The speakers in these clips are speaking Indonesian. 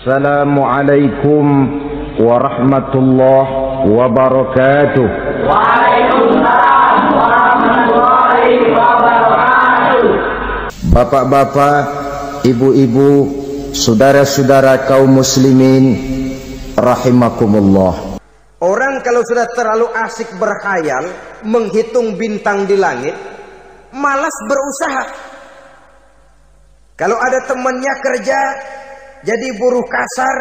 Assalamualaikum warahmatullahi wabarakatuh. Waalaikumsalam warahmatullahi wabarakatuh. Bapak-bapak, ibu-ibu, saudara-saudara kaum muslimin rahimakumullah. Orang kalau sudah terlalu asik berkhayal, menghitung bintang di langit, malas berusaha. Kalau ada temannya kerja jadi buruh kasar,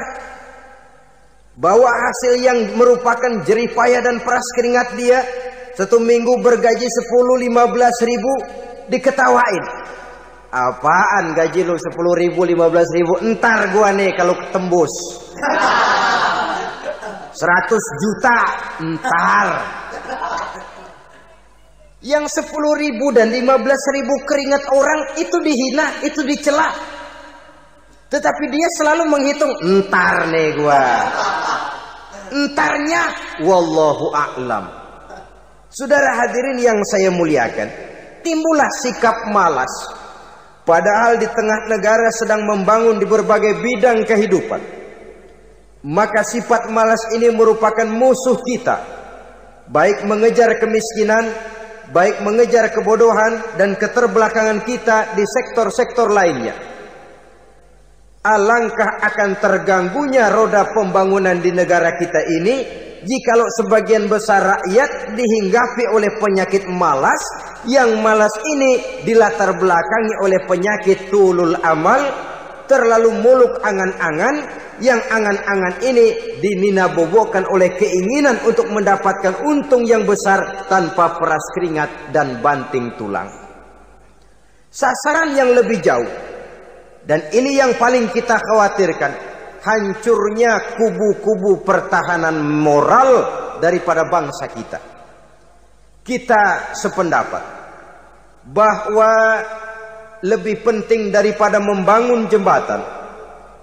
bawa hasil yang merupakan jerih payah dan peras keringat dia, satu minggu bergaji 10-15 ribu, diketawain. Apaan gaji lu 10 ribu, 15 ribu? Entar gua nih kalau tembus 100 juta, entar. Yang 10 ribu dan 15 ribu keringat orang itu dihina, itu dicela. Tetapi dia selalu menghitung, entar nih gua. Entarnya wallahu a'lam. Saudara hadirin yang saya muliakan, timbullah sikap malas. Padahal di tengah negara sedang membangun di berbagai bidang kehidupan. Maka sifat malas ini merupakan musuh kita. Baik mengejar kemiskinan, baik mengejar kebodohan dan keterbelakangan kita di sektor-sektor lainnya. Alangkah akan terganggunya roda pembangunan di negara kita ini jikalau sebagian besar rakyat dihinggapi oleh penyakit malas, yang malas ini dilatar belakangi oleh penyakit tulul amal, terlalu muluk angan-angan, yang angan-angan ini dininabobokan oleh keinginan untuk mendapatkan untung yang besar tanpa peras keringat dan banting tulang. Sasaran yang lebih jauh, dan ini yang paling kita khawatirkan, hancurnya kubu-kubu pertahanan moral daripada bangsa kita. Kita sependapat bahwa lebih penting daripada membangun jembatan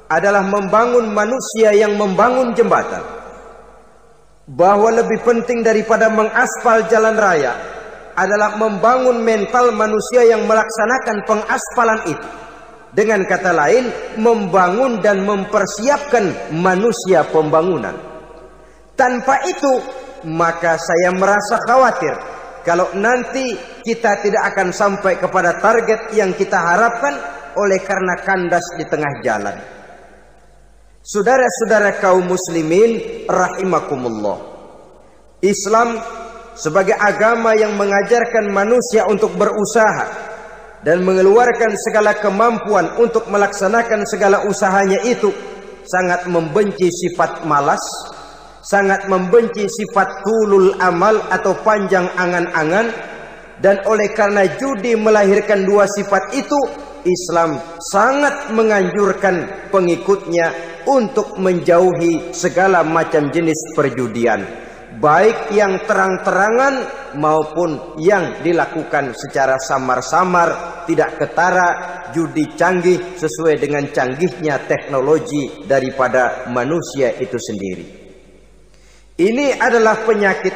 adalah membangun manusia yang membangun jembatan. Bahwa lebih penting daripada mengaspal jalan raya adalah membangun mental manusia yang melaksanakan pengaspalan itu. Dengan kata lain, membangun dan mempersiapkan manusia pembangunan. Tanpa itu, maka saya merasa khawatir kalau nanti kita tidak akan sampai kepada target yang kita harapkan oleh karena kandas di tengah jalan. Saudara-saudara kaum muslimin rahimakumullah, Islam sebagai agama yang mengajarkan manusia untuk berusaha dan mengeluarkan segala kemampuan untuk melaksanakan segala usahanya itu, sangat membenci sifat malas, sangat membenci sifat tulul amal atau panjang angan-angan. Dan oleh karena judi melahirkan dua sifat itu, Islam sangat menganjurkan pengikutnya untuk menjauhi segala macam jenis perjudian, baik yang terang-terangan maupun yang dilakukan secara samar-samar, tidak ketara, judi canggih sesuai dengan canggihnya teknologi daripada manusia itu sendiri. Ini adalah penyakit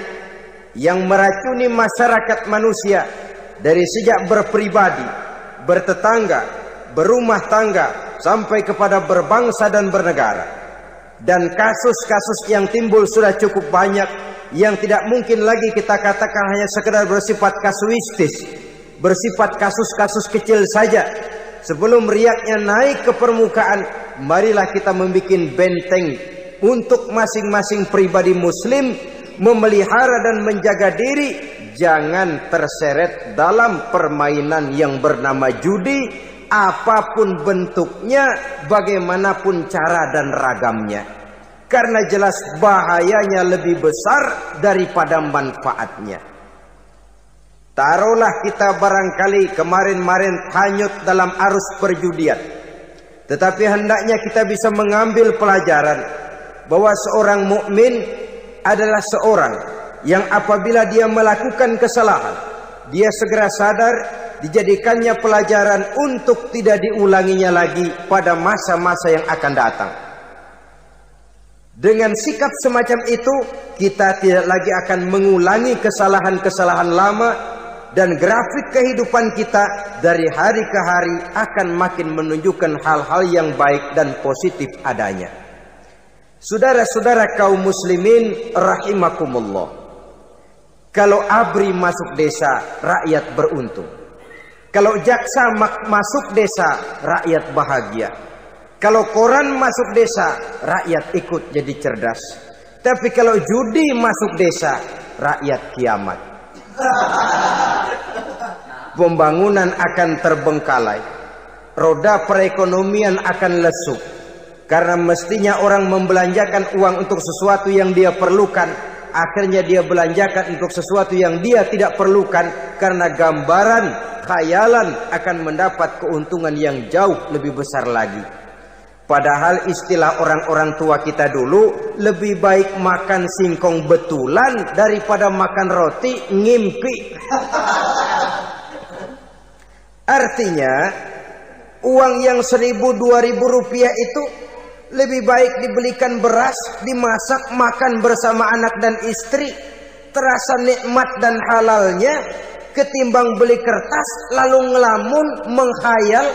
yang meracuni masyarakat manusia dari sejak berpribadi, bertetangga, berumah tangga, sampai kepada berbangsa dan bernegara. Dan kasus-kasus yang timbul sudah cukup banyak, yang tidak mungkin lagi kita katakan hanya sekedar bersifat kasuistis, bersifat kasus-kasus kecil saja. Sebelum riaknya naik ke permukaan, marilah kita membuat benteng untuk masing-masing pribadi muslim memelihara dan menjaga diri, jangan terseret dalam permainan yang bernama judi, apapun bentuknya, bagaimanapun cara dan ragamnya. Karena jelas bahayanya lebih besar daripada manfaatnya. Taruhlah kita barangkali kemarin-marin hanyut dalam arus perjudian, tetapi hendaknya kita bisa mengambil pelajaran bahwa seorang mukmin adalah seorang yang apabila dia melakukan kesalahan, dia segera sadar, dijadikannya pelajaran untuk tidak diulanginya lagi pada masa-masa yang akan datang. Dengan sikap semacam itu, kita tidak lagi akan mengulangi kesalahan-kesalahan lama dan grafik kehidupan kita dari hari ke hari akan makin menunjukkan hal-hal yang baik dan positif adanya. Saudara-saudara kaum muslimin rahimakumullah. Kalau ABRI masuk desa, rakyat beruntung. Kalau jaksa masuk desa, rakyat bahagia. Kalau koran masuk desa, rakyat ikut jadi cerdas. Tapi kalau judi masuk desa, rakyat kiamat. Pembangunan akan terbengkalai. Roda perekonomian akan lesu. Karena mestinya orang membelanjakan uang untuk sesuatu yang dia perlukan, akhirnya dia belanjakan untuk sesuatu yang dia tidak perlukan, karena gambaran, khayalan akan mendapat keuntungan yang jauh lebih besar lagi. Padahal istilah orang-orang tua kita dulu, lebih baik makan singkong betulan daripada makan roti ngimpi. Artinya uang yang 1.000-2.000 rupiah itu lebih baik dibelikan beras, dimasak, makan bersama anak dan istri, terasa nikmat dan halalnya, ketimbang beli kertas lalu ngelamun, menghayal,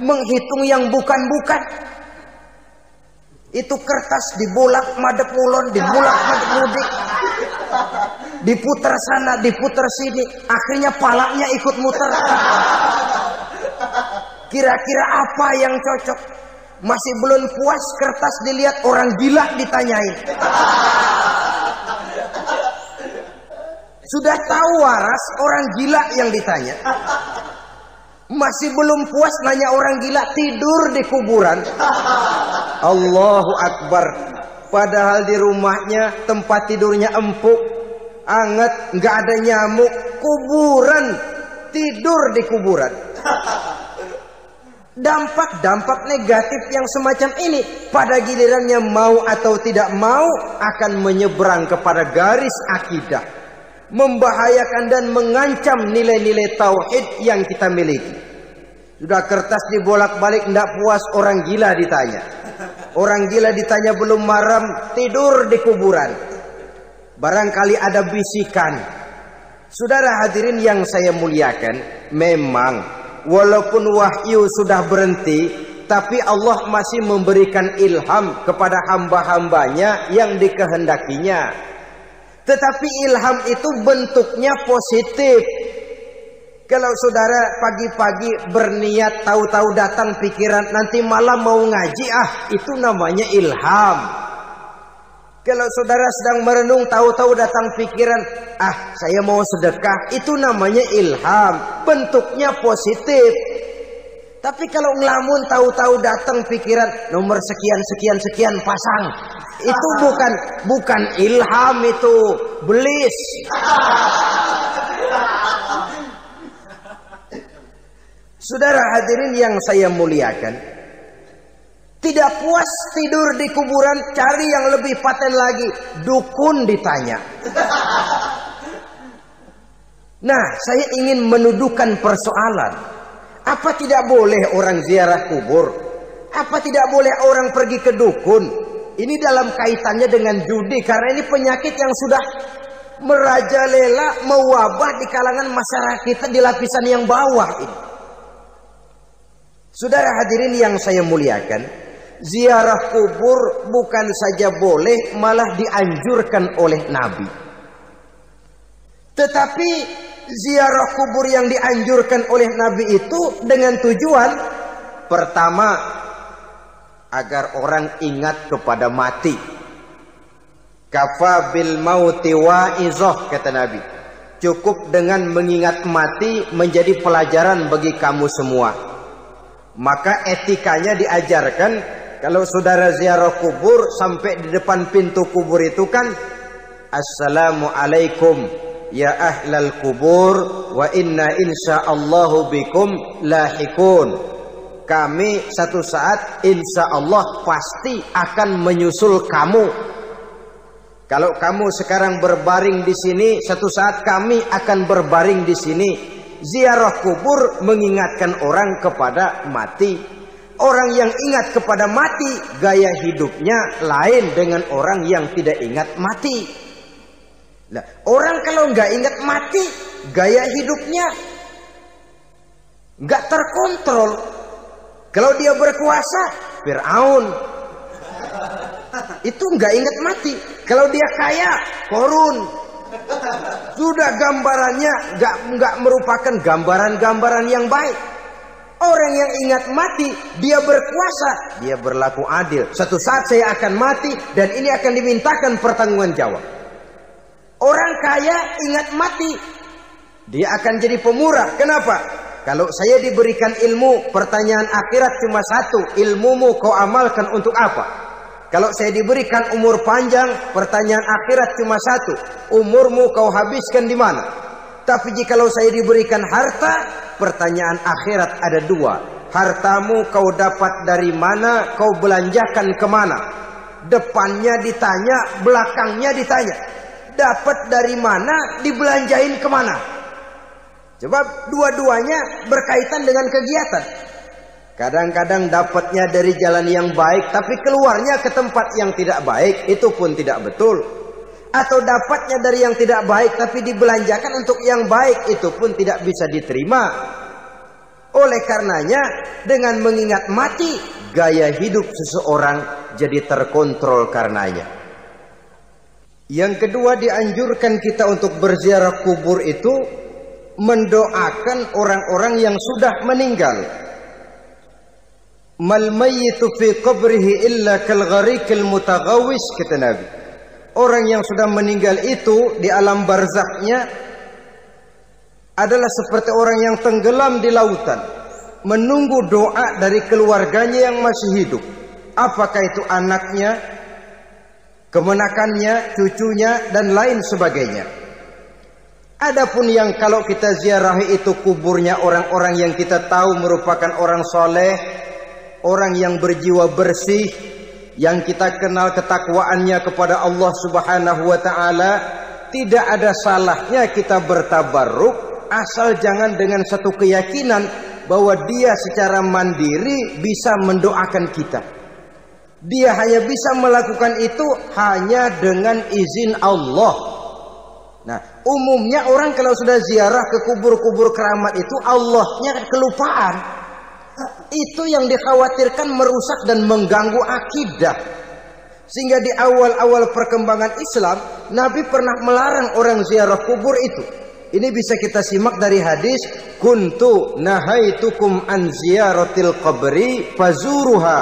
menghitung yang bukan-bukan. Itu kertas dibolak madep ulon, dibolak madep mudik, diputar sana, diputar sini, akhirnya palanya ikut muter. Kira-kira apa yang cocok? Masih belum puas, kertas dilihat, orang gila ditanyain. Sudah tahu waras, orang gila yang ditanya. Masih belum puas, nanya orang gila, tidur di kuburan. Allahu Akbar. Padahal di rumahnya tempat tidurnya empuk, anget, nggak ada nyamuk. Kuburan, tidur di kuburan. Dampak-dampak negatif yang semacam ini pada gilirannya mau atau tidak mau akan menyeberang kepada garis akidah, membahayakan dan mengancam nilai-nilai tauhid yang kita miliki. Sudah kertas dibolak-balik, tidak puas, orang gila ditanya. Orang gila ditanya belum maram, tidur di kuburan. Barangkali ada bisikan. Saudara hadirin yang saya muliakan, memang walaupun wahyu sudah berhenti, tapi Allah masih memberikan ilham kepada hamba-hambanya yang dikehendakinya. Tetapi ilham itu bentuknya positif. Kalau saudara pagi-pagi berniat, tahu-tahu datang pikiran nanti malam mau ngaji, itu namanya ilham. Kalau saudara sedang merenung, tahu-tahu datang pikiran, saya mau sedekah, itu namanya ilham, bentuknya positif. Tapi kalau ngelamun, tahu-tahu datang pikiran, nomor sekian pasang, itu bukan ilham, itu belis. Saudara hadirin yang saya muliakan, tidak puas tidur di kuburan, cari yang lebih paten lagi, dukun ditanya. Nah, saya ingin menuduhkan persoalan. Apa tidak boleh orang ziarah kubur? Apa tidak boleh orang pergi ke dukun? Ini dalam kaitannya dengan judi, karena ini penyakit yang sudah merajalela, mewabah di kalangan masyarakat kita di lapisan yang bawah ini. Saudara hadirin yang saya muliakan, ziarah kubur bukan saja boleh, malah dianjurkan oleh Nabi. Tetapi ziarah kubur yang dianjurkan oleh Nabi itu dengan tujuan pertama, agar orang ingat kepada mati. Kafa bil mauti wa'izah, kata Nabi. Cukup dengan mengingat mati menjadi pelajaran bagi kamu semua. Maka etikanya diajarkan, kalau saudara ziarah kubur, sampai di depan pintu kubur itu kan, Assalamualaikum ya ahlal kubur, wa inna insyaallahu bikum lahikun. Kami satu saat insya Allah pasti akan menyusul kamu. Kalau kamu sekarang berbaring di sini, satu saat kami akan berbaring di sini. Ziarah kubur mengingatkan orang kepada mati. Orang yang ingat kepada mati, gaya hidupnya lain dengan orang yang tidak ingat mati. Nah, orang kalau nggak ingat mati, gaya hidupnya nggak terkontrol. Kalau dia berkuasa, Fir'aun itu nggak ingat mati. Kalau dia kaya, Korun. Sudah gambarannya nggak merupakan gambaran-gambaran yang baik. Orang yang ingat mati, dia berkuasa, dia berlaku adil. Suatu saat saya akan mati dan ini akan dimintakan pertanggungan jawab. Orang kaya ingat mati, dia akan jadi pemurah. Kenapa? Kalau saya diberikan ilmu, pertanyaan akhirat cuma satu, ilmumu kau amalkan untuk apa? Kalau saya diberikan umur panjang, pertanyaan akhirat cuma satu, umurmu kau habiskan di mana? Tapi jikalau saya diberikan harta, pertanyaan akhirat ada dua, hartamu kau dapat dari mana, kau belanjakan kemana? Depannya ditanya, belakangnya ditanya, dapat dari mana, dibelanjain kemana? Sebab dua-duanya berkaitan dengan kegiatan. Kadang-kadang dapatnya dari jalan yang baik, tapi keluarnya ke tempat yang tidak baik, itu pun tidak betul. Atau dapatnya dari yang tidak baik, tapi dibelanjakan untuk yang baik, itu pun tidak bisa diterima. Oleh karenanya, dengan mengingat mati, gaya hidup seseorang jadi terkontrol karenanya. Yang kedua, dianjurkan kita untuk berziarah kubur itu mendoakan orang-orang yang sudah meninggal. Mal mayyitu fi qabrihi illa kal gharikil mutaghawis, kata Nabi. Orang yang sudah meninggal itu di alam barzakhnya adalah seperti orang yang tenggelam di lautan, menunggu doa dari keluarganya yang masih hidup. Apakah itu anaknya, kemenakannya, cucunya, dan lain sebagainya. Adapun yang kalau kita ziarahi itu kuburnya orang-orang yang kita tahu merupakan orang soleh, orang yang berjiwa bersih, yang kita kenal ketakwaannya kepada Allah Subhanahu wa ta'ala, tidak ada salahnya kita bertabarruk, asal jangan dengan satu keyakinan bahwa dia secara mandiri bisa mendoakan kita. Dia hanya bisa melakukan itu hanya dengan izin Allah. Nah, umumnya orang kalau sudah ziarah ke kubur-kubur keramat itu Allahnya kelupaan. Itu yang dikhawatirkan merusak dan mengganggu akidah. Sehingga di awal-awal perkembangan Islam, Nabi pernah melarang orang ziarah kubur itu. Ini bisa kita simak dari hadis, kuntu nahaitukum an ziyaratil qabri fazuruha.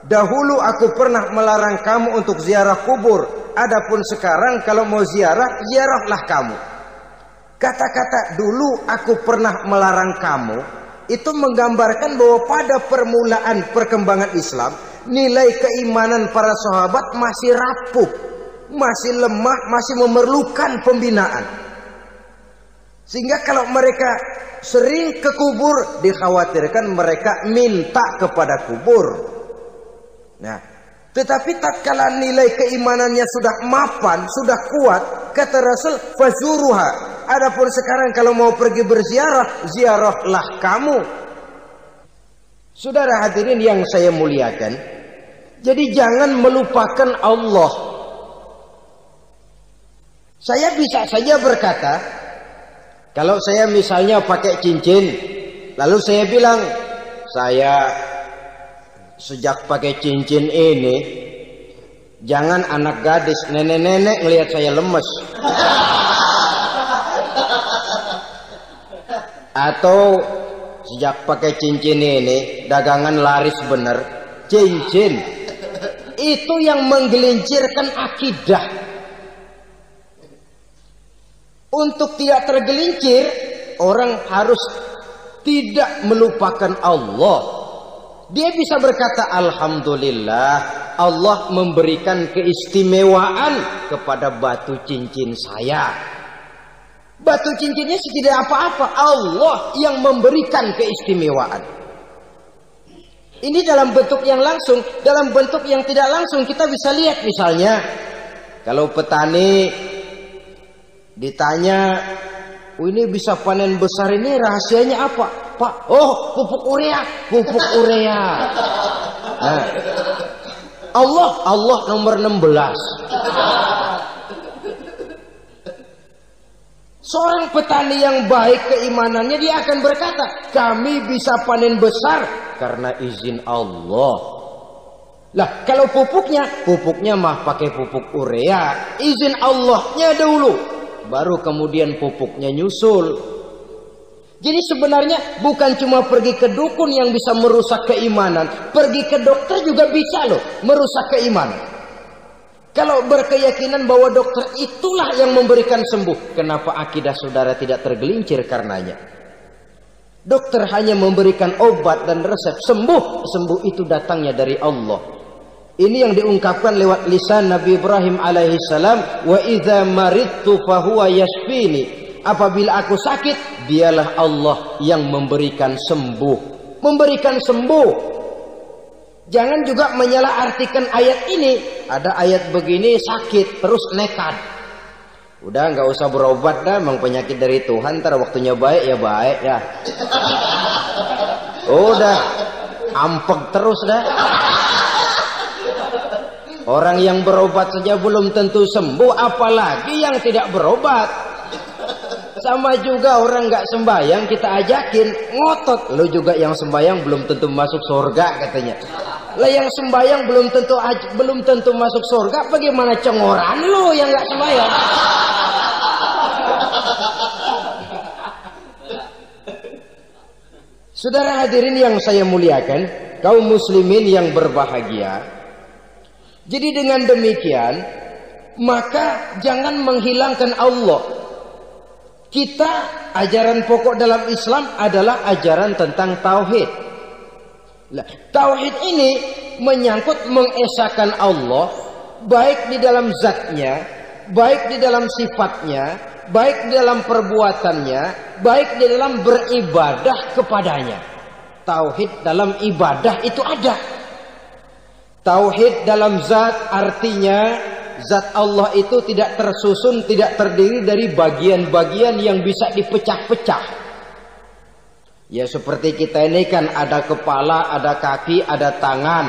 Dahulu aku pernah melarang kamu untuk ziarah kubur, adapun sekarang kalau mau ziarah, ziarahlah kamu. Kata-kata dulu aku pernah melarang kamu itu menggambarkan bahwa pada permulaan perkembangan Islam, nilai keimanan para sahabat masih rapuh, masih lemah, masih memerlukan pembinaan. Sehingga kalau mereka sering ke kubur, dikhawatirkan mereka minta kepada kubur. Nah, tetapi tatkala nilai keimanannya sudah mapan, sudah kuat, kata Rasul, fazuruha. Adapun sekarang kalau mau pergi berziarah, ziarahlah kamu. Saudara hadirin yang saya muliakan, jadi jangan melupakan Allah. Saya bisa saja berkata, kalau saya misalnya pakai cincin, lalu saya bilang, saya sejak pakai cincin ini, jangan anak gadis, nenek-nenek ngelihat saya lemes. Atau sejak pakai cincin ini, dagangan laris bener. Cincin itu yang menggelincirkan akidah. Untuk tidak tergelincir, orang harus tidak melupakan Allah. Dia bisa berkata, alhamdulillah, Allah memberikan keistimewaan kepada batu cincin saya. Batu cincinnya tidak apa-apa, Allah yang memberikan keistimewaan. Ini dalam bentuk yang langsung. Dalam bentuk yang tidak langsung kita bisa lihat, misalnya kalau petani ditanya, oh, ini bisa panen besar ini rahasianya apa, Pak? Oh, pupuk urea, pupuk urea. Nah, Allah nomor 16. Seorang petani yang baik keimanannya, dia akan berkata, kami bisa panen besar karena izin Allah. Lah kalau pupuknya mah pakai pupuk urea, izin Allahnya dulu, baru kemudian pupuknya nyusul. Jadi sebenarnya bukan cuma pergi ke dukun yang bisa merusak keimanan, pergi ke dokter juga bisa loh merusak keimanan. Kalau berkeyakinan bahwa dokter itulah yang memberikan sembuh, kenapa akidah saudara tidak tergelincir karenanya? Dokter hanya memberikan obat dan resep, sembuh itu datangnya dari Allah. Ini yang diungkapkan lewat lisan Nabi Ibrahim alaihi salam, wa idza maridtu fahuwa yashfini. Apabila aku sakit, dialah Allah yang memberikan sembuh. Memberikan sembuh. Jangan juga menyalahartikan ayat ini. Ada ayat begini sakit terus nekat. Udah nggak usah berobat dah, memang penyakit dari Tuhan. Ntar waktunya baik ya baik ya. Udah ampek terus dah. Orang yang berobat saja belum tentu sembuh, apalagi yang tidak berobat. Sama juga orang nggak sembahyang kita ajakin ngotot, lo juga yang sembahyang belum tentu masuk surga katanya. Lah yang sembahyang belum tentu masuk surga, bagaimana cengoran lo yang nggak sembahyang? Saudara hadirin yang saya muliakan, kaum muslimin yang berbahagia. Jadi dengan demikian, maka jangan menghilangkan Allah. Kita, ajaran pokok dalam Islam adalah ajaran tentang tauhid. Nah, tauhid ini menyangkut mengesahkan Allah, baik di dalam zatnya, baik di dalam sifatnya, baik di dalam perbuatannya, baik di dalam beribadah kepadanya. Tauhid dalam ibadah itu ada. Tauhid dalam zat artinya zat Allah itu tidak tersusun, tidak terdiri dari bagian-bagian yang bisa dipecah-pecah. Ya seperti kita ini kan ada kepala, ada kaki, ada tangan.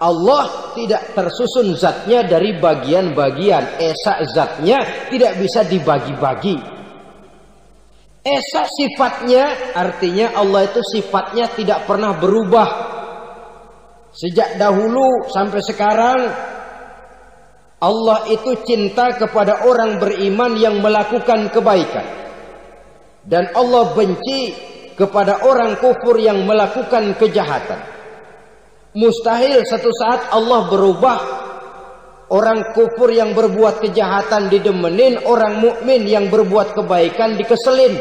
Allah tidak tersusun zatnya dari bagian-bagian. Esa zatnya tidak bisa dibagi-bagi. Esa sifatnya artinya Allah itu sifatnya tidak pernah berubah. Sejak dahulu sampai sekarang Allah itu cinta kepada orang beriman yang melakukan kebaikan. Dan Allah benci kepada orang kufur yang melakukan kejahatan. Mustahil satu saat Allah berubah. Orang kufur yang berbuat kejahatan didemenin, orang mukmin yang berbuat kebaikan dikeselin.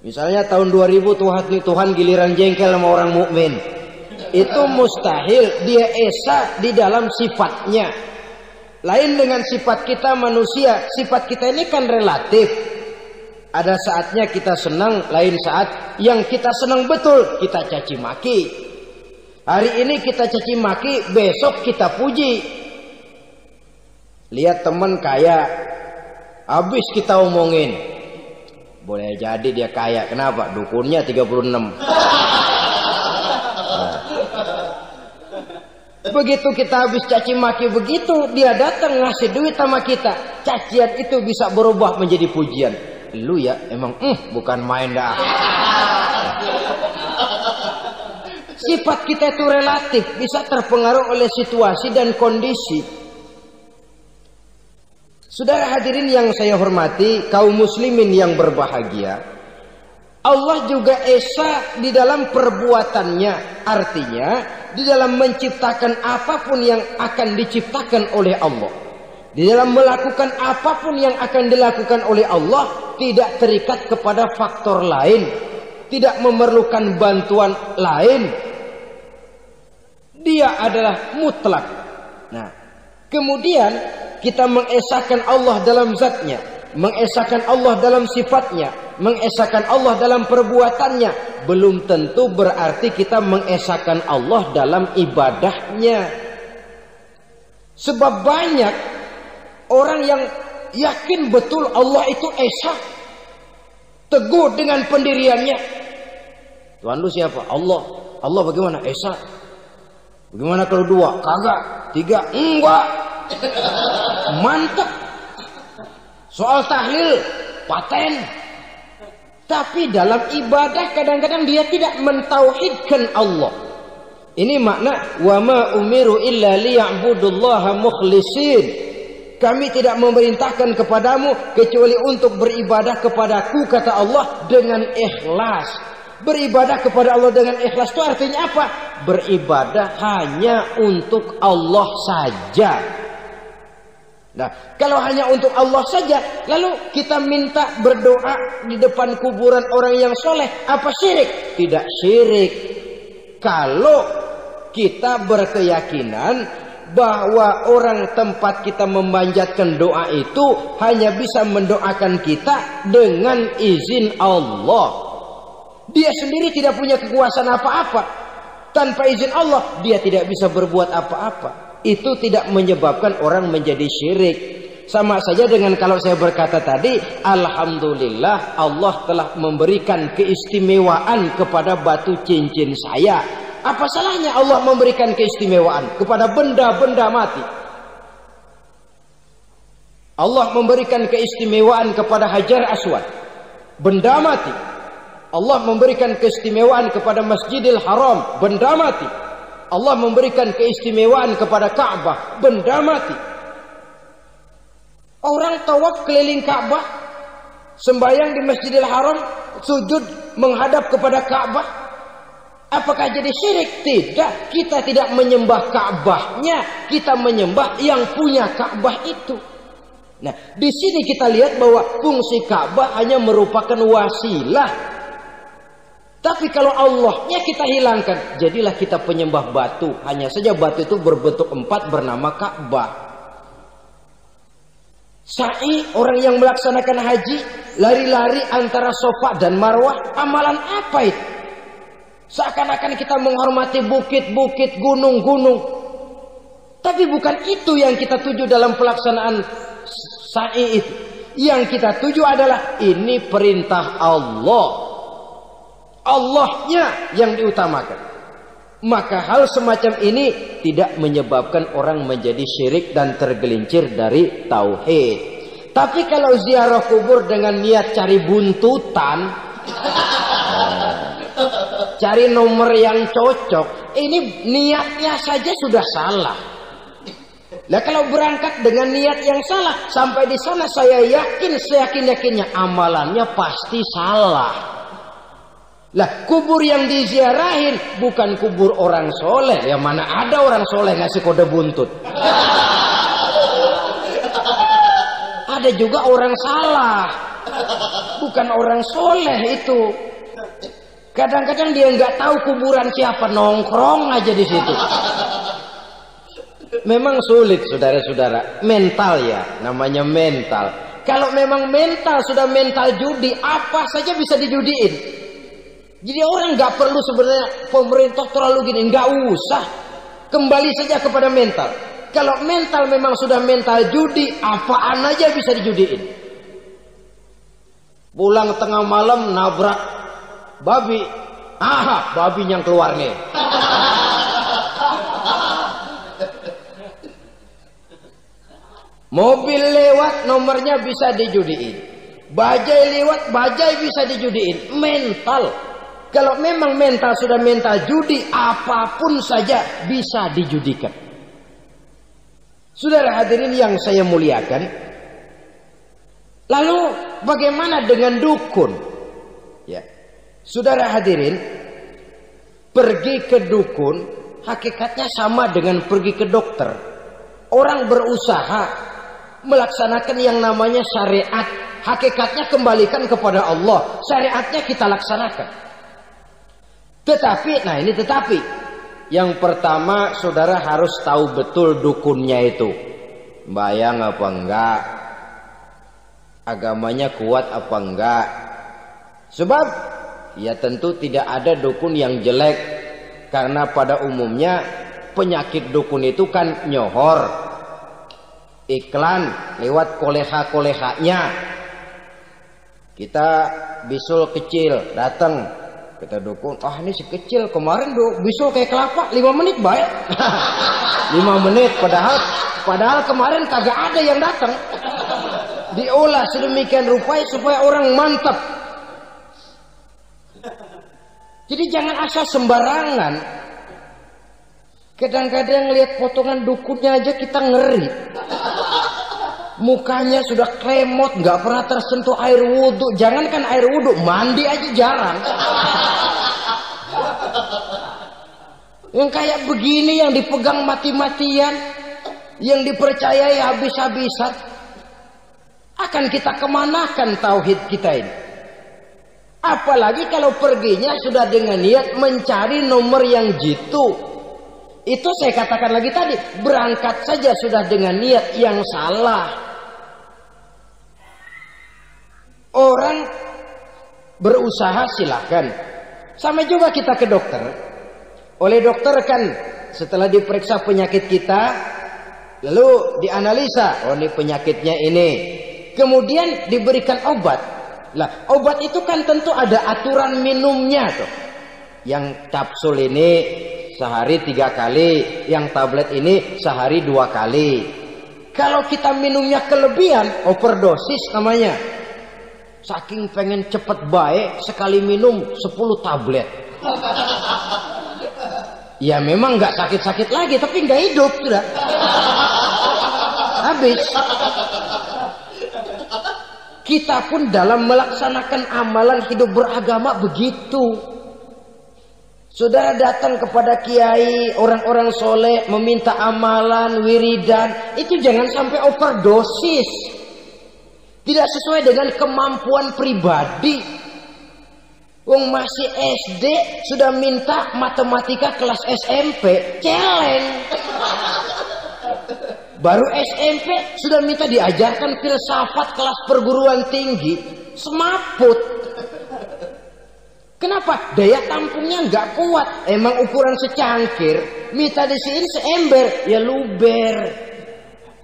Misalnya tahun 2000 Tuhan giliran jengkel sama orang mukmin. Itu mustahil, dia esa di dalam sifatnya. Lain dengan sifat kita manusia. Sifat kita ini kan relatif. Ada saatnya kita senang, lain saat yang kita senang betul kita caci maki. Hari ini kita caci maki, besok kita puji. Lihat teman kaya, habis kita omongin. Boleh jadi dia kaya, kenapa? Dukunnya 36. Begitu kita habis caci maki begitu, dia datang ngasih duit sama kita. Cacian itu bisa berubah menjadi pujian. Lu ya emang bukan main dah. Sifat kita itu relatif, bisa terpengaruh oleh situasi dan kondisi. Saudara hadirin yang saya hormati, kaum muslimin yang berbahagia. Allah juga esa di dalam perbuatannya. Artinya di dalam menciptakan apapun yang akan diciptakan oleh Allah, di dalam melakukan apapun yang akan dilakukan oleh Allah, tidak terikat kepada faktor lain, tidak memerlukan bantuan lain. Dia adalah mutlak. Nah, kemudian kita mengesahkan Allah dalam zatnya, mengesahkan Allah dalam sifatnya, mengesahkan Allah dalam perbuatannya. Belum tentu berarti kita mengesahkan Allah dalam ibadahnya. Sebab banyak orang yang yakin betul Allah itu esa, teguh dengan pendiriannya. Tuhan lu siapa? Allah. Allah bagaimana? Esa. Bagaimana kalau dua? Kagak. Tiga? Enggak. Mantap. Soal tahlil paten. Tapi dalam ibadah kadang-kadang dia tidak mentauhidkan Allah. Ini makna wa ma umiru illa liya'budullaha mukhlisin. Kami tidak memerintahkan kepadamu kecuali untuk beribadah kepadaku, kata Allah, dengan ikhlas. Beribadah kepada Allah dengan ikhlas itu artinya apa? Beribadah hanya untuk Allah saja. Nah, kalau hanya untuk Allah saja, lalu kita minta berdoa di depan kuburan orang yang soleh, apa syirik? Tidak syirik. Kalau kita berkeyakinan bahwa orang tempat kita memanjatkan doa itu hanya bisa mendoakan kita dengan izin Allah. Dia sendiri tidak punya kekuasaan apa-apa. Tanpa izin Allah, dia tidak bisa berbuat apa-apa. Itu tidak menyebabkan orang menjadi syirik. Sama saja dengan kalau saya berkata tadi, alhamdulillah Allah telah memberikan keistimewaan kepada batu cincin saya. Apa salahnya Allah memberikan keistimewaan kepada benda-benda mati? Allah memberikan keistimewaan kepada Hajar Aswad, benda mati. Allah memberikan keistimewaan kepada Masjidil Haram, benda mati. Allah memberikan keistimewaan kepada Ka'bah, benda mati. Orang tawaf keliling Ka'bah, sembahyang di Masjidil Haram, sujud menghadap kepada Ka'bah. Apakah jadi syirik? Tidak. Kita tidak menyembah Ka'bahnya, kita menyembah yang punya Ka'bah itu. Nah, di sini kita lihat bahwa fungsi Ka'bah hanya merupakan wasilah. Tapi kalau Allahnya kita hilangkan, jadilah kita penyembah batu. Hanya saja batu itu berbentuk 4 bernama Ka'bah. Sa'i, orang yang melaksanakan haji, lari-lari antara Safa dan Marwah, amalan apa itu? Seakan-akan kita menghormati bukit-bukit, gunung-gunung. Tapi bukan itu yang kita tuju dalam pelaksanaan sa'i itu. Yang kita tuju adalah ini perintah Allah. Allahnya yang diutamakan. Maka hal semacam ini tidak menyebabkan orang menjadi syirik dan tergelincir dari tauhid. Tapi kalau ziarah kubur dengan niat cari buntutan, cari nomor yang cocok, ini niatnya saja sudah salah. Nah, kalau berangkat dengan niat yang salah, sampai di sana saya yakin, seyakin-yakinnya amalannya pasti salah. Lah, kubur yang diziarahin bukan kubur orang soleh. Ya mana ada orang soleh ngasih kode buntut. Ada juga orang salah, bukan orang soleh itu. Kadang-kadang dia nggak tahu kuburan siapa, nongkrong aja di situ. Memang sulit, saudara-saudara. Mental ya, namanya mental. Kalau memang mental sudah mental judi, apa saja bisa dijudiin. Jadi orang nggak perlu sebenarnya pemerintah terlalu gini, nggak usah. Kembali saja kepada mental. Kalau mental memang sudah mental judi, apaan aja bisa dijudiin. Pulang tengah malam nabrak babi, babi yang keluar nih. Mobil lewat, nomornya bisa dijudiin. Bajai lewat, bajai bisa dijudiin. Mental. Kalau memang mental sudah mental judi, apapun saja bisa dijudikan. Saudara hadirin yang saya muliakan, lalu bagaimana dengan dukun? Ya, saudara hadirin, pergi ke dukun hakikatnya sama dengan pergi ke dokter. Orang berusaha melaksanakan yang namanya syariat, hakikatnya kembalikan kepada Allah. Syariatnya kita laksanakan. Tetapi, nah ini tetapi, yang pertama saudara harus tahu betul dukunnya itu bayang apa enggak, agamanya kuat apa enggak. Sebab ya tentu tidak ada dukun yang jelek, karena pada umumnya penyakit dukun itu kan nyohor, iklan lewat koleha-kolehanya. Kita bisul kecil datang, kita dukun, ini si kecil kemarin bisul kayak kelapa 5 menit baik. 5 menit padahal kemarin kagak ada yang datang. diolah sedemikian rupa supaya orang mantap. Jadi jangan asal sembarangan. Kadang-kadang lihat potongan dukunnya aja kita ngeri. Mukanya sudah kremot, nggak pernah tersentuh air wudhu. Jangankan air wudhu, mandi aja jarang. Yang kayak begini yang dipegang mati-matian, yang dipercayai habis-habisan, akan kita kemanakan tauhid kita ini? Apalagi kalau perginya sudah dengan niat mencari nomor yang jitu. Itu saya katakan lagi tadi, berangkat saja sudah dengan niat yang salah. Orang berusaha silakan. Sama juga kita ke dokter. Oleh dokter kan setelah diperiksa penyakit kita, lalu dianalisa, oh ini penyakitnya ini. Kemudian diberikan obat. Lah, obat itu kan tentu ada aturan minumnya tuh. Yang kapsul ini sehari 3 kali, yang tablet ini sehari 2 kali. Kalau kita minumnya kelebihan, overdosis namanya. Saking pengen cepet baik, sekali minum 10 tablet. Ya memang nggak sakit-sakit lagi, tapi nggak hidup sudah. Habis. Kita pun dalam melaksanakan amalan hidup beragama begitu. Saudara datang kepada kiai, orang-orang soleh, meminta amalan, wiridan, itu jangan sampai overdosis. Tidak sesuai dengan kemampuan pribadi. Wong masih SD sudah minta matematika kelas SMP, celeng. Baru SMP sudah minta diajarkan filsafat kelas perguruan tinggi, semaput. Kenapa? Daya tampungnya nggak kuat. Emang ukuran secangkir, minta di sini seember, ya luber.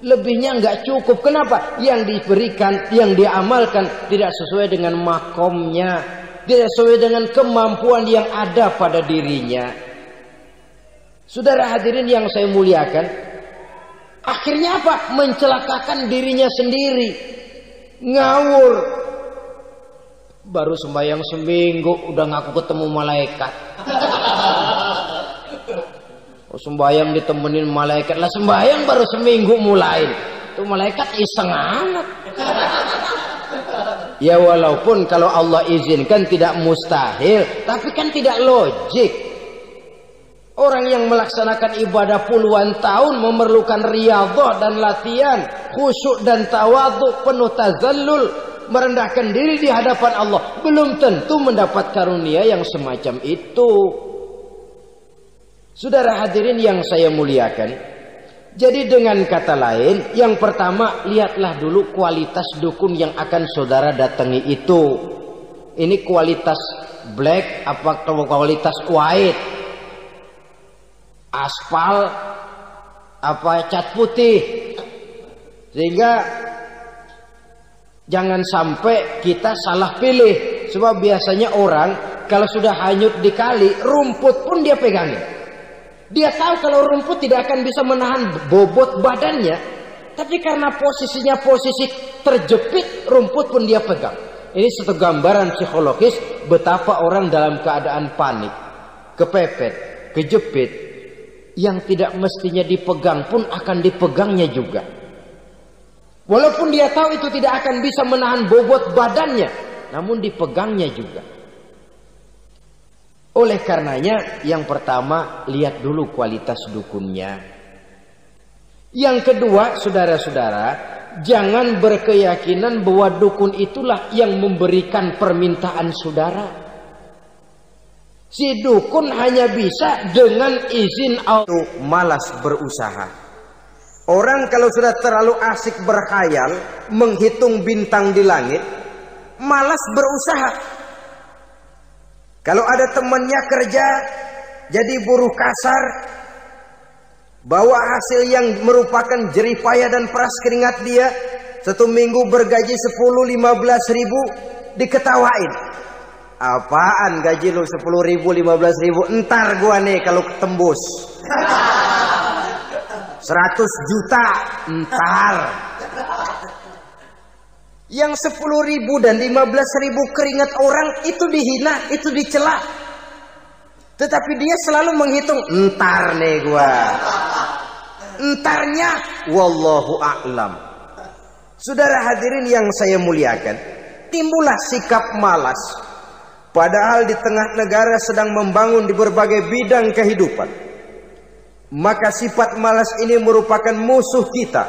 Lebihnya nggak cukup. Kenapa? Yang diberikan, yang diamalkan tidak sesuai dengan makomnya, tidak sesuai dengan kemampuan yang ada pada dirinya. Saudara hadirin yang saya muliakan, akhirnya apa? Mencelakakan dirinya sendiri. Ngawur. Baru sembahyang seminggu udah ngaku ketemu malaikat. Oh, sembahyang ditemenin malaikat. Lah sembahyang baru seminggu mulai. Itu malaikat iseng amat. Ya walaupun kalau Allah izinkan tidak mustahil, tapi kan tidak logik. Orang yang melaksanakan ibadah puluhan tahun memerlukan riyadhah dan latihan, khusyuk dan tawadhu, penuh tazallul, merendahkan diri di hadapan Allah, belum tentu mendapat karunia yang semacam itu. Saudara hadirin yang saya muliakan, jadi dengan kata lain, yang pertama lihatlah dulu kualitas dukun yang akan saudara datangi itu. Ini kualitas black apa kualitas white? Aspal apa cat putih? Sehingga jangan sampai kita salah pilih. Sebab biasanya orang kalau sudah hanyut di kali, rumput pun dia pegangin. Dia tahu kalau rumput tidak akan bisa menahan bobot badannya, tapi karena posisinya posisi terjepit, rumput pun dia pegang. Ini satu gambaran psikologis betapa orang dalam keadaan panik, kepepet, kejepit, yang tidak mestinya dipegang pun akan dipegangnya juga. Walaupun dia tahu itu tidak akan bisa menahan bobot badannya, namun dipegangnya juga. Oleh karenanya, yang pertama, lihat dulu kualitas dukunnya. Yang kedua, saudara-saudara, jangan berkeyakinan bahwa dukun itulah yang memberikan permintaan saudara. Si dukun hanya bisa dengan izin Allah. Malas berusaha. Orang kalau sudah terlalu asik berkhayal, menghitung bintang di langit, malas berusaha. Kalau ada temannya kerja jadi buruh kasar, bawa hasil yang merupakan jerih payah dan peras keringat dia, 1 minggu bergaji 10-15 ribu, diketawain. Apaan gaji lu 10 ribu 15 ribu? Entar gua nih kalau tembus 100 juta entar. Yang 10.000 dan 15.000 keringat orang itu dihina, itu dicela. Tetapi dia selalu menghitung, entar nih gua. Entarnya, wallahu a'lam. Saudara hadirin yang saya muliakan, timbullah sikap malas. Padahal di tengah negara sedang membangun di berbagai bidang kehidupan. Maka sifat malas ini merupakan musuh kita.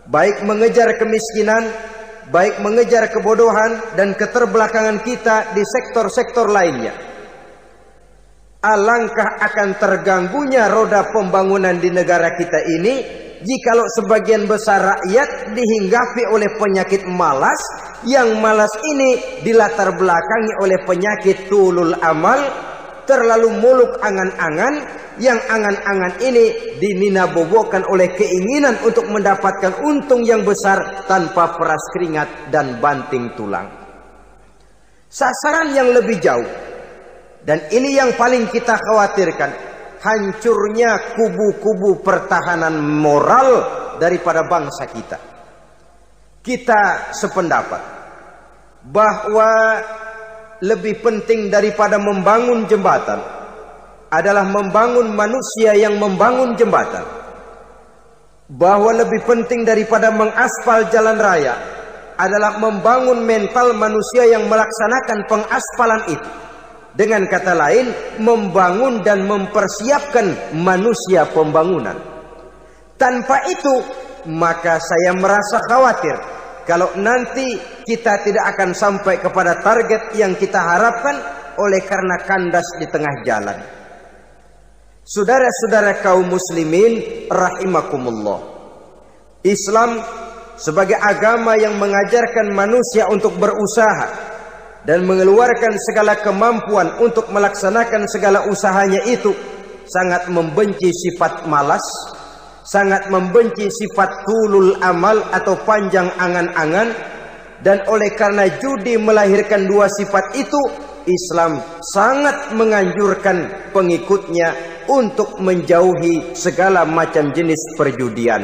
Baik mengejar kemiskinan, baik mengejar kebodohan dan keterbelakangan kita di sektor-sektor lainnya. Alangkah akan terganggunya roda pembangunan di negara kita ini jikalau sebagian besar rakyat dihinggapi oleh penyakit malas, yang malas ini dilatar belakangi oleh penyakit tulul amal, terlalu muluk angan-angan, yang angan-angan ini dininabobokan oleh keinginan untuk mendapatkan untung yang besar tanpa peras keringat dan banting tulang. Sasaran yang lebih jauh, dan ini yang paling kita khawatirkan, hancurnya kubu-kubu pertahanan moral daripada bangsa kita. Kita sependapat bahwa lebih penting daripada membangun jembatan adalah membangun manusia yang membangun jembatan. Bahwa lebih penting daripada mengaspal jalan raya adalah membangun mental manusia yang melaksanakan pengaspalan itu. Dengan kata lain, membangun dan mempersiapkan manusia pembangunan. Tanpa itu, maka saya merasa khawatir kalau nanti kita tidak akan sampai kepada target yang kita harapkan oleh karena kandas di tengah jalan. Saudara-saudara kaum muslimin rahimakumullah, Islam sebagai agama yang mengajarkan manusia untuk berusaha dan mengeluarkan segala kemampuan untuk melaksanakan segala usahanya itu, sangat membenci sifat malas, sangat membenci sifat tulul amal atau panjang angan-angan. Dan oleh karena judi melahirkan dua sifat itu, Islam sangat menganjurkan pengikutnya untuk menjauhi segala macam jenis perjudian,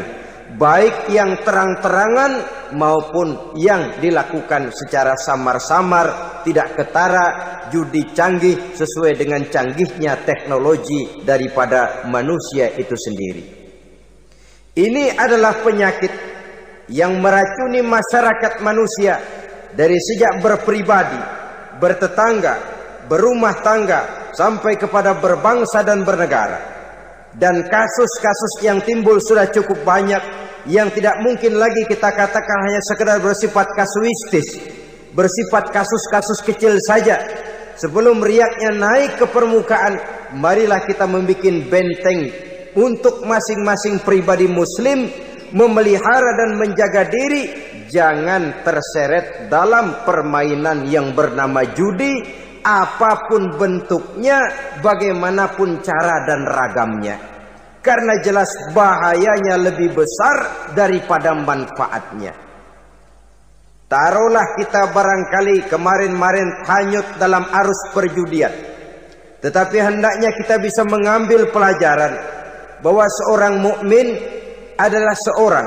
baik yang terang-terangan maupun yang dilakukan secara samar-samar, tidak ketara, judi canggih sesuai dengan canggihnya teknologi daripada manusia itu sendiri. Ini adalah penyakit yang meracuni masyarakat manusia dari sejak berpribadi, bertetangga, berumah tangga, sampai kepada berbangsa dan bernegara. Dan kasus-kasus yang timbul sudah cukup banyak, yang tidak mungkin lagi kita katakan hanya sekedar bersifat kasuistis, bersifat kasus-kasus kecil saja. Sebelum riaknya naik ke permukaan, marilah kita membuat benteng untuk masing-masing pribadi muslim memelihara dan menjaga diri jangan terseret dalam permainan yang bernama judi, apapun bentuknya, bagaimanapun cara dan ragamnya. Karena jelas bahayanya lebih besar daripada manfaatnya. Taruhlah kita barangkali kemarin-marin hanyut dalam arus perjudian, tetapi hendaknya kita bisa mengambil pelajaran bahwa seorang mukmin adalah seorang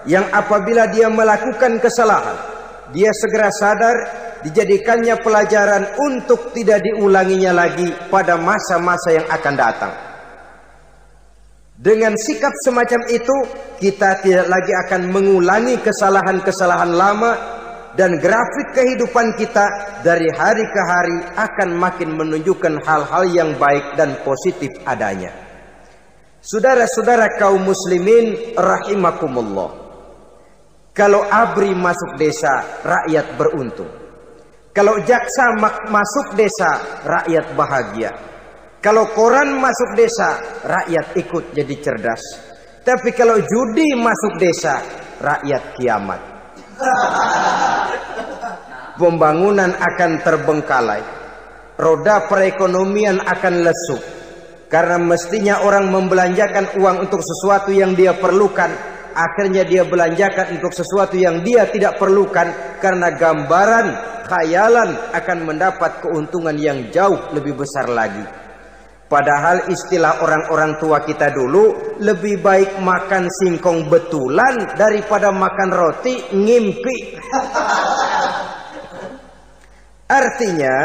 yang apabila dia melakukan kesalahan, dia segera sadar, dijadikannya pelajaran untuk tidak diulanginya lagi pada masa-masa yang akan datang. Dengan sikap semacam itu, kita tidak lagi akan mengulangi kesalahan-kesalahan lama, dan grafik kehidupan kita dari hari ke hari akan makin menunjukkan hal-hal yang baik dan positif adanya. Saudara-saudara kaum muslimin rahimakumullah, kalau ABRI masuk desa, rakyat beruntung. Kalau jaksa masuk desa, rakyat bahagia. Kalau koran masuk desa, rakyat ikut jadi cerdas. Tapi kalau judi masuk desa, rakyat kiamat. Pembangunan akan terbengkalai, roda perekonomian akan lesu. Karena mestinya orang membelanjakan uang untuk sesuatu yang dia perlukan, akhirnya dia belanjakan untuk sesuatu yang dia tidak perlukan, karena gambaran, khayalan akan mendapat keuntungan yang jauh lebih besar lagi. Padahal istilah orang-orang tua kita dulu, lebih baik makan singkong betulan daripada makan roti ngimpi. Artinya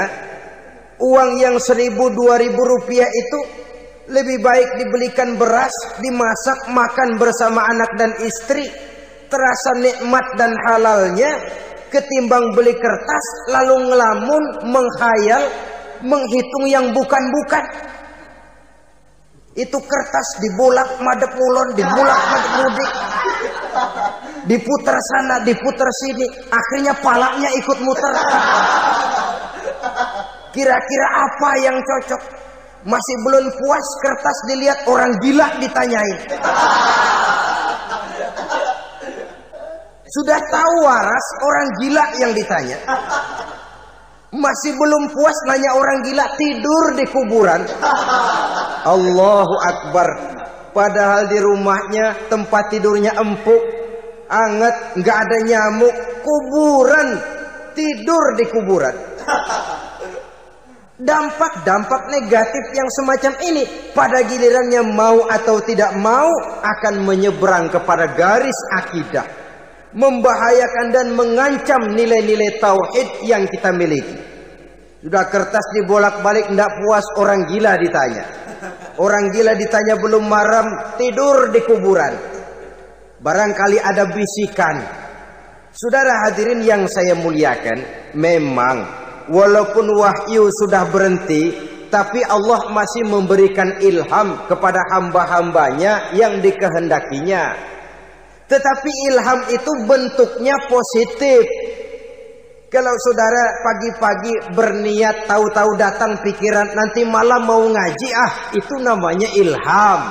uang yang 1.000-2.000 rupiah itu lebih baik dibelikan beras, dimasak, makan bersama anak dan istri, terasa nikmat dan halalnya, ketimbang beli kertas lalu ngelamun, menghayal, menghitung yang bukan-bukan. Itu kertas dibolak madep ulon, dibolak madep mudik, diputar sana, diputar sini, akhirnya palanya ikut muter. Kira-kira apa yang cocok? Masih belum puas, kertas dilihat, orang gila ditanyain. Sudah tahu waras, orang gila yang ditanya. Masih belum puas, nanya orang gila, tidur di kuburan. Allahu Akbar. Padahal di rumahnya tempat tidurnya empuk, anget, nggak ada nyamuk. Kuburan, tidur di kuburan. Dampak-dampak negatif yang semacam ini pada gilirannya mau atau tidak mau akan menyeberang kepada garis akidah, membahayakan dan mengancam nilai-nilai tauhid yang kita miliki. Sudah kertas dibolak-balik, tidak puas, orang gila ditanya. Orang gila ditanya belum maram, tidur di kuburan. Barangkali ada bisikan. Saudara hadirin yang saya muliakan, memang walaupun wahyu sudah berhenti, tapi Allah masih memberikan ilham kepada hamba-hambanya yang dikehendakinya. Tetapi ilham itu bentuknya positif. Kalau saudara pagi-pagi berniat, tahu-tahu datang pikiran nanti malam mau ngaji, itu namanya ilham.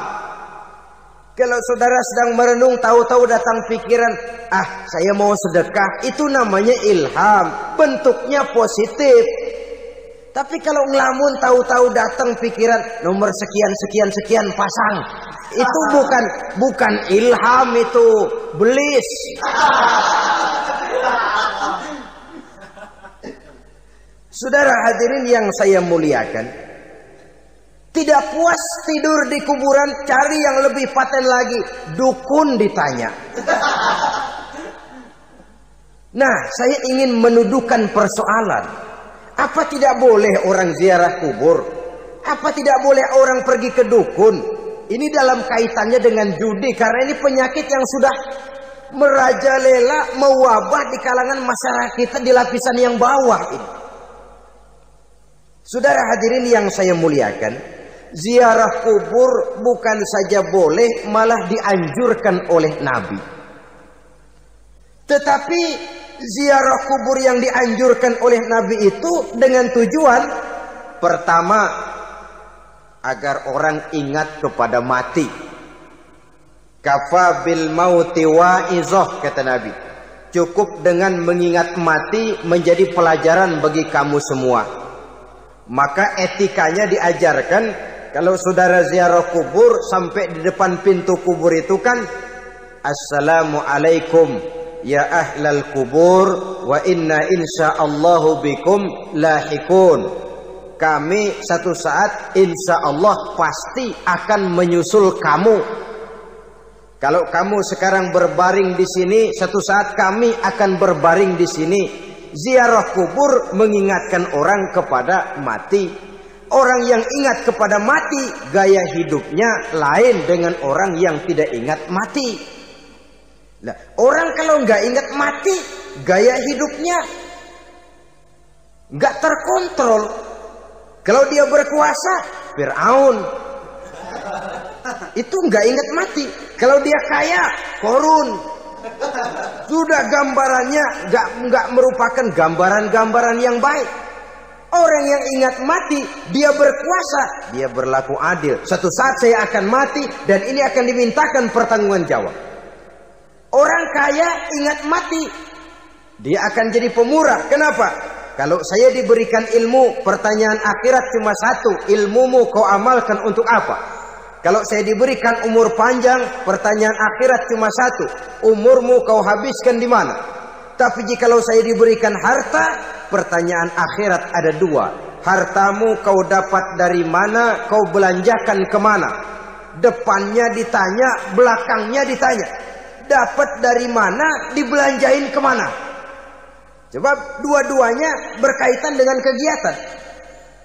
Kalau saudara sedang merenung, tahu-tahu datang pikiran, saya mau sedekah, itu namanya ilham, bentuknya positif. Tapi kalau ngelamun, tahu-tahu datang pikiran nomor sekian pasang, itu bukan ilham, itu belis. Saudara hadirin yang saya muliakan, tidak puas tidur di kuburan, cari yang lebih paten lagi, dukun ditanya. Nah, saya ingin menuduhkan persoalan. Apa tidak boleh orang ziarah kubur? Apa tidak boleh orang pergi ke dukun? Ini dalam kaitannya dengan judi, karena ini penyakit yang sudah merajalela, mewabah di kalangan masyarakat kita di lapisan yang bawah ini. Saudara hadirin yang saya muliakan, ziarah kubur bukan saja boleh, malah dianjurkan oleh Nabi. Tetapi ziarah kubur yang dianjurkan oleh Nabi itu dengan tujuan pertama, agar orang ingat kepada mati. Kafa bil mauti wa'izah, kata Nabi. Cukup dengan mengingat mati menjadi pelajaran bagi kamu semua. Maka etikanya diajarkan, kalau saudara ziarah kubur sampai di depan pintu kubur itu kan, Assalamualaikum ya ahlal kubur wa inna insyaallahu bikum lahikun. Kami satu saat insya Allah pasti akan menyusul kamu. Kalau kamu sekarang berbaring di sini, satu saat kami akan berbaring di sini. Ziarah kubur mengingatkan orang kepada mati. Orang yang ingat kepada mati, gaya hidupnya lain dengan orang yang tidak ingat mati. Nah, orang kalau nggak ingat mati, gaya hidupnya nggak terkontrol. Kalau dia berkuasa, Fir'aun, itu nggak ingat mati. Kalau dia kaya, Korun. Sudah gambarannya nggak merupakan gambaran-gambaran yang baik. Orang yang ingat mati, dia berkuasa, dia berlaku adil. Suatu saat saya akan mati dan ini akan dimintakan pertanggungan jawab. Orang kaya ingat mati, dia akan jadi pemurah. Kenapa? Kalau saya diberikan ilmu, pertanyaan akhirat cuma satu, ilmumu kau amalkan untuk apa? Kalau saya diberikan umur panjang, pertanyaan akhirat cuma satu, umurmu kau habiskan di mana? Tapi jikalau saya diberikan harta, pertanyaan akhirat ada dua, hartamu kau dapat dari mana, kau belanjakan kemana. Depannya ditanya, belakangnya ditanya. Dapat dari mana, dibelanjain kemana. Sebab dua-duanya berkaitan dengan kegiatan.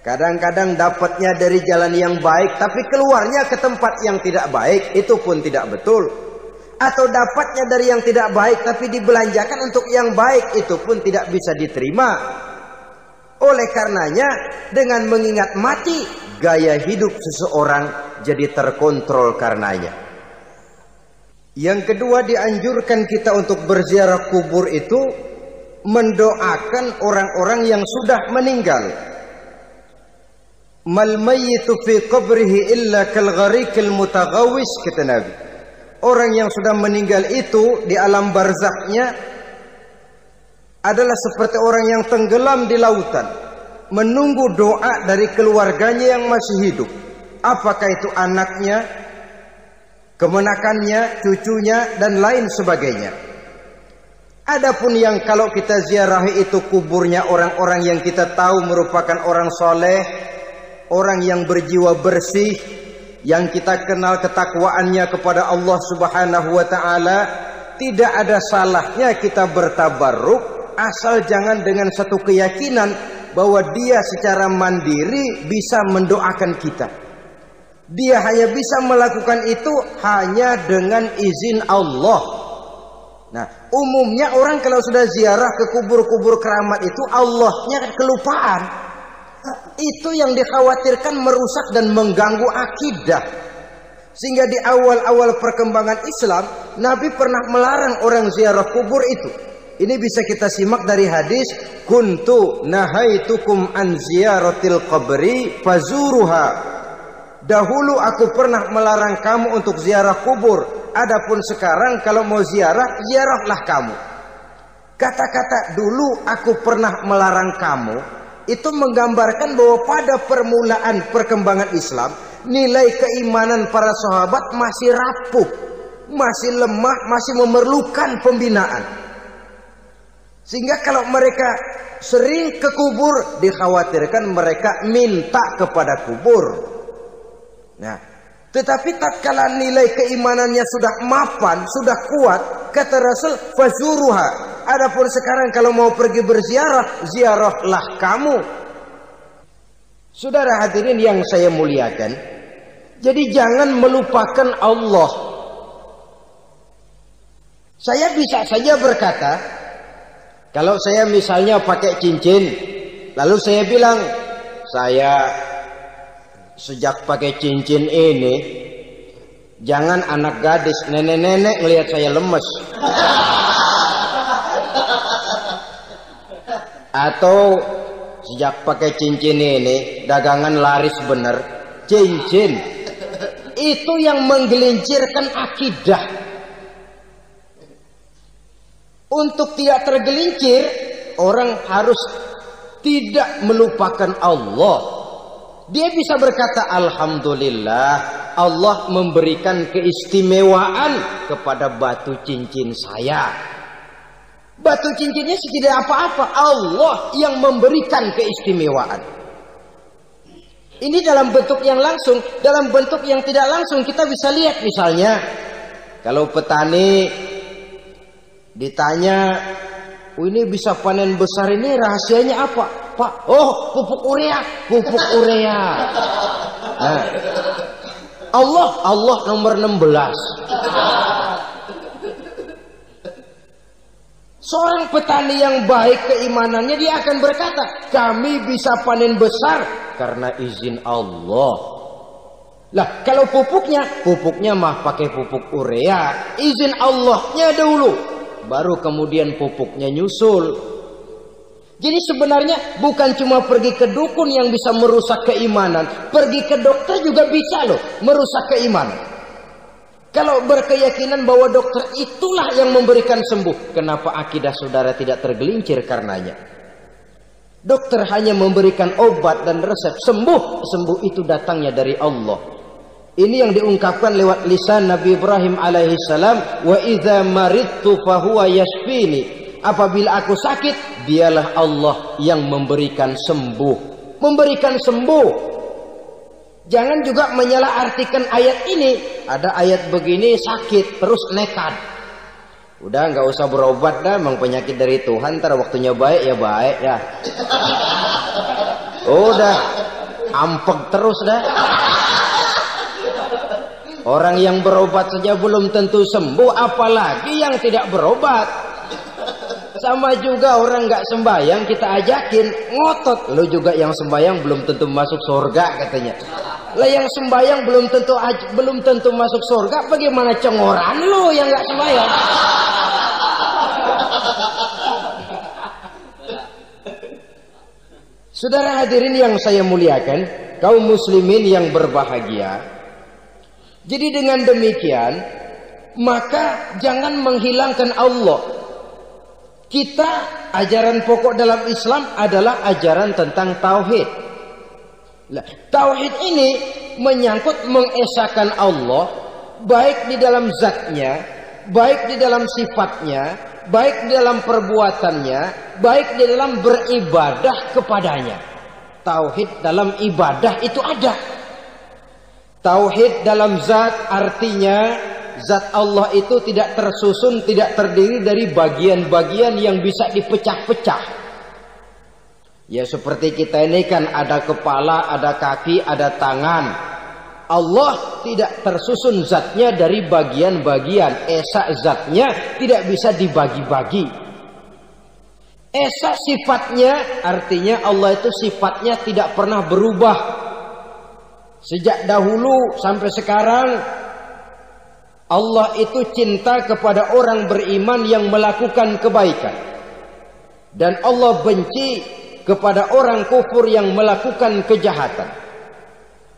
Kadang-kadang dapatnya dari jalan yang baik, tapi keluarnya ke tempat yang tidak baik, itu pun tidak betul. Atau dapatnya dari yang tidak baik, tapi dibelanjakan untuk yang baik, itu pun tidak bisa diterima. Oleh karenanya, dengan mengingat mati, gaya hidup seseorang jadi terkontrol karenanya. Yang kedua, dianjurkan kita untuk berziarah kubur itu mendoakan orang-orang yang sudah meninggal. Mal mayyitu fi qabrihi illa kal gharikil mutaghawis, kata Nabi. Orang yang sudah meninggal itu di alam barzakhnya adalah seperti orang yang tenggelam di lautan, menunggu doa dari keluarganya yang masih hidup. Apakah itu anaknya, kemenakannya, cucunya, dan lain sebagainya. Adapun yang kalau kita ziarahi itu kuburnya orang-orang yang kita tahu merupakan orang soleh, orang yang berjiwa bersih, yang kita kenal ketakwaannya kepada Allah Subhanahu wa ta'ala, tidak ada salahnya kita bertabarruk, asal jangan dengan satu keyakinan bahwa dia secara mandiri bisa mendoakan kita. Dia hanya bisa melakukan itu hanya dengan izin Allah. Nah, umumnya orang kalau sudah ziarah ke kubur-kubur keramat itu Allahnya kelupaan. Itu yang dikhawatirkan merusak dan mengganggu akidah. Sehingga di awal-awal perkembangan Islam, Nabi pernah melarang orang ziarah kubur itu. Ini bisa kita simak dari hadis, kuntu nahaitukum an ziyaratil qabri fazuruha. Dahulu aku pernah melarang kamu untuk ziarah kubur. Adapun sekarang kalau mau ziarah, ziarahlah kamu. Kata-kata dulu aku pernah melarang kamu itu menggambarkan bahwa pada permulaan perkembangan Islam, nilai keimanan para sahabat masih rapuh, masih lemah, masih memerlukan pembinaan. Sehingga kalau mereka sering ke kubur, dikhawatirkan mereka minta kepada kubur. Nah, tetapi tatkala nilai keimanannya sudah mapan, sudah kuat, kata Rasul, fazuruha. Adapun sekarang kalau mau pergi berziarah, ziarahlah kamu. Saudara hadirin yang saya muliakan, jadi jangan melupakan Allah. Saya bisa saja berkata, kalau saya misalnya pakai cincin, lalu saya bilang, saya sejak pakai cincin ini, jangan anak gadis, nenek-nenek ngelihat saya lemes. Atau sejak pakai cincin ini, dagangan laris bener. Cincin itu yang menggelincirkan akidah. Untuk tidak tergelincir, orang harus tidak melupakan Allah. Dia bisa berkata, alhamdulillah, Allah memberikan keistimewaan kepada batu cincin saya. Batu cincinnya tidak apa-apa, Allah yang memberikan keistimewaan. Ini dalam bentuk yang langsung. Dalam bentuk yang tidak langsung kita bisa lihat, misalnya kalau petani ditanya, ini bisa panen besar ini rahasianya apa, Pak? Oh, pupuk urea, pupuk urea. Nah, Allah nomor 16. Seorang petani yang baik keimanannya, dia akan berkata, kami bisa panen besar karena izin Allah. Lah, kalau pupuknya mah pakai pupuk urea, izin Allahnya dahulu, baru kemudian pupuknya nyusul. Jadi sebenarnya bukan cuma pergi ke dukun yang bisa merusak keimanan, pergi ke dokter juga bisa loh merusak keimanan. Kalau berkeyakinan bahwa dokter itulah yang memberikan sembuh, kenapa akidah saudara tidak tergelincir karenanya? Dokter hanya memberikan obat dan resep, sembuh itu datangnya dari Allah. Ini yang diungkapkan lewat lisan Nabi Ibrahim alaihissalam, wa idza maridtu fahuwa yashfini. Apabila aku sakit, dialah Allah yang memberikan sembuh. memberikan sembuh. Jangan juga menyalahartikan ayat ini. Ada ayat begini sakit terus nekat. Udah nggak usah berobat dah, emang penyakit dari Tuhan. Ntar waktunya baik ya baik dah. Udah ampeg terus dah. Orang yang berobat saja belum tentu sembuh, apalagi yang tidak berobat. Sama juga orang nggak sembahyang kita ajakin ngotot. Lo juga yang sembahyang belum tentu masuk surga katanya. Lah yang sembahyang belum tentu masuk surga. Bagaimana cengoran lo yang nggak sembahyang? Saudara hadirin yang saya muliakan, kaum muslimin yang berbahagia. Jadi dengan demikian, maka jangan menghilangkan Allah. Kita, ajaran pokok dalam Islam adalah ajaran tentang tauhid. Nah, tauhid ini menyangkut mengesahkan Allah, baik di dalam zatnya, baik di dalam sifatnya, baik di dalam perbuatannya, baik di dalam beribadah kepadanya. Tauhid dalam ibadah itu ada. Tauhid dalam zat artinya zat Allah itu tidak tersusun, tidak terdiri dari bagian-bagian yang bisa dipecah-pecah. Ya seperti kita ini kan ada kepala, ada kaki, ada tangan. Allah tidak tersusun zatnya dari bagian-bagian. Esa zatnya tidak bisa dibagi-bagi. Esa sifatnya artinya Allah itu sifatnya tidak pernah berubah. Sejak dahulu sampai sekarang Allah itu cinta kepada orang beriman yang melakukan kebaikan. Dan Allah benci kepada orang kufur yang melakukan kejahatan.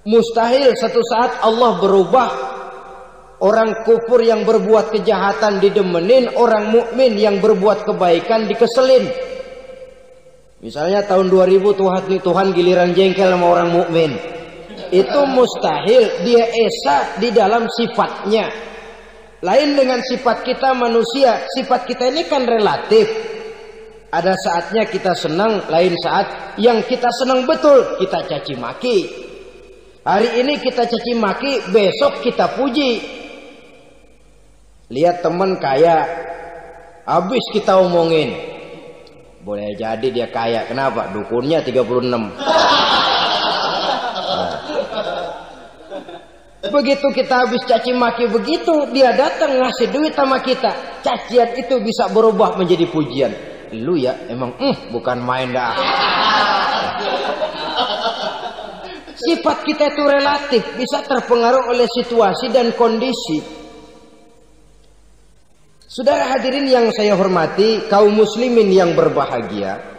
Mustahil satu saat Allah berubah. Orang kufur yang berbuat kejahatan didemenin, orang mukmin yang berbuat kebaikan dikeselin. Misalnya tahun 2000 Tuhan giliran jengkel sama orang mukmin. Itu mustahil, dia esa di dalam sifatnya. Lain dengan sifat kita manusia. Sifat kita ini kan relatif. Ada saatnya kita senang, lain saat yang kita senang betul kita caci maki. Hari ini kita caci maki, besok kita puji. Lihat teman kaya, habis kita omongin. Boleh jadi dia kaya, kenapa? Dukunnya 36. Begitu kita habis caci maki begitu, dia datang ngasih duit sama kita. Cacian itu bisa berubah menjadi pujian. Lu ya emang bukan main dah. Sifat kita itu relatif, bisa terpengaruh oleh situasi dan kondisi. Saudara hadirin yang saya hormati, kaum muslimin yang berbahagia.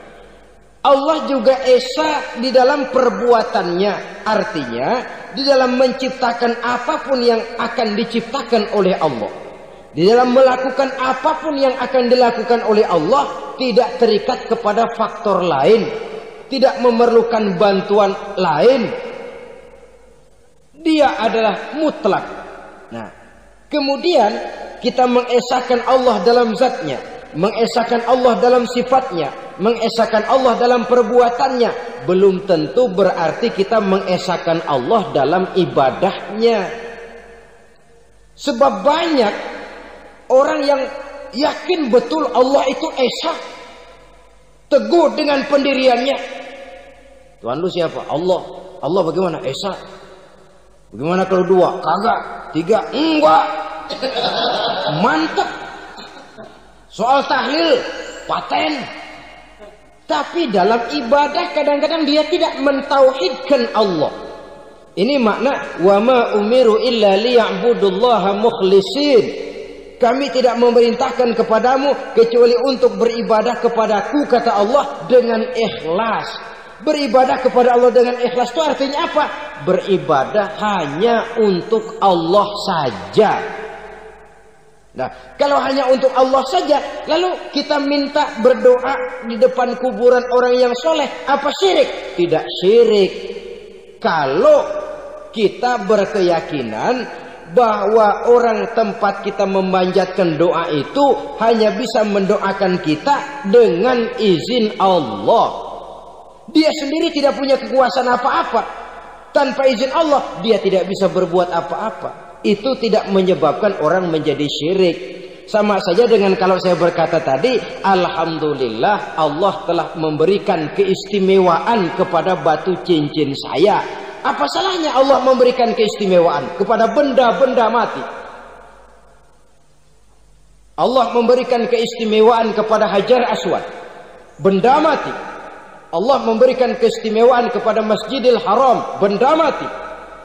Allah juga esa di dalam perbuatannya. Artinya di dalam menciptakan apapun yang akan diciptakan oleh Allah, di dalam melakukan apapun yang akan dilakukan oleh Allah, tidak terikat kepada faktor lain, tidak memerlukan bantuan lain. Dia adalah mutlak. Nah, kemudian kita mengesahkan Allah dalam zatnya, mengesahkan Allah dalam sifatnya, mengesahkan Allah dalam perbuatannya. Belum tentu berarti kita mengesahkan Allah dalam ibadahnya. Sebab banyak orang yang yakin betul Allah itu esa, teguh dengan pendiriannya. Tuhan lu siapa? Allah. Allah bagaimana? Esa. Bagaimana kalau 2? Kagak. 3? Enggak. Mantap. Soal tahlil paten. Tapi dalam ibadah kadang-kadang dia tidak mentauhidkan Allah. Ini makna wa ma umiru illa liya'budullaha mukhlisin. Kami tidak memerintahkan kepadamu kecuali untuk beribadah kepadaku, kata Allah, dengan ikhlas. Beribadah kepada Allah dengan ikhlas itu artinya apa? Beribadah hanya untuk Allah saja. Nah, kalau hanya untuk Allah saja, lalu kita minta berdoa di depan kuburan orang yang soleh, apa syirik? Tidak syirik. Kalau kita berkeyakinan bahwa orang tempat kita memanjatkan doa itu hanya bisa mendoakan kita dengan izin Allah. Dia sendiri tidak punya kekuasaan apa-apa. Tanpa izin Allah dia tidak bisa berbuat apa-apa. Itu tidak menyebabkan orang menjadi syirik. Sama saja dengan kalau saya berkata tadi, alhamdulillah Allah telah memberikan keistimewaan kepada batu cincin saya. Apa salahnya Allah memberikan keistimewaan kepada benda-benda mati? Allah memberikan keistimewaan kepada Hajar Aswad, benda mati. Allah memberikan keistimewaan kepada Masjidil Haram, benda mati.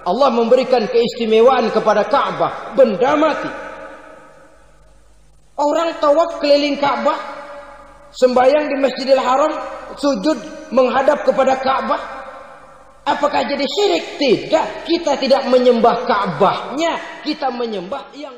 Allah memberikan keistimewaan kepada Ka'bah, benda mati. Orang tawaf keliling Ka'bah, sembahyang di Masjidil Haram, sujud menghadap kepada Ka'bah. Apakah jadi syirik? Tidak. Kita tidak menyembah Ka'bahnya, kita menyembah yang